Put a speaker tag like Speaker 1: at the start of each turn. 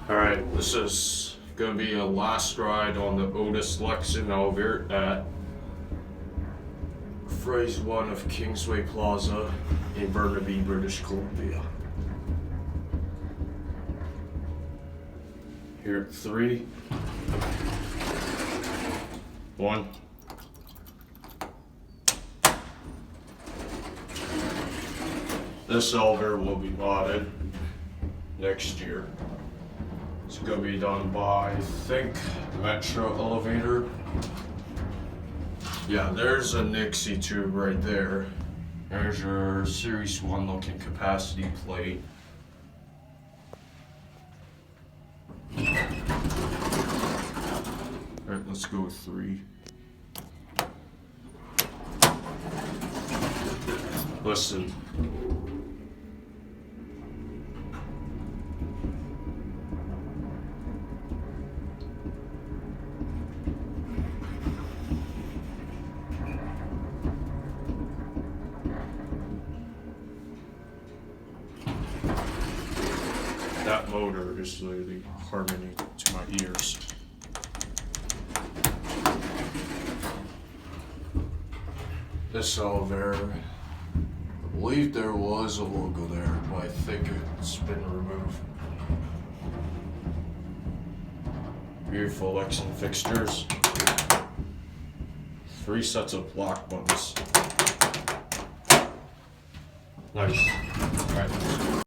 Speaker 1: Alright, this is gonna be a last ride on the Otis Lexan elevator at Phase 1 of Kingsway Plaza in Burnaby, British Columbia. Here at 3, 1. This elevator will be modded next year. It's gonna be done by, I think, Metro Elevator. Yeah, there's a nixie tube right there. There's your Series 1 looking capacity plate. Alright, let's go with 3. Listen. That motor is literally harmony to my ears. This elevator, I believe there was a logo there, but I think it's been removed. Beautiful Lexan fixtures. 3 sets of block buttons. Nice. Alright.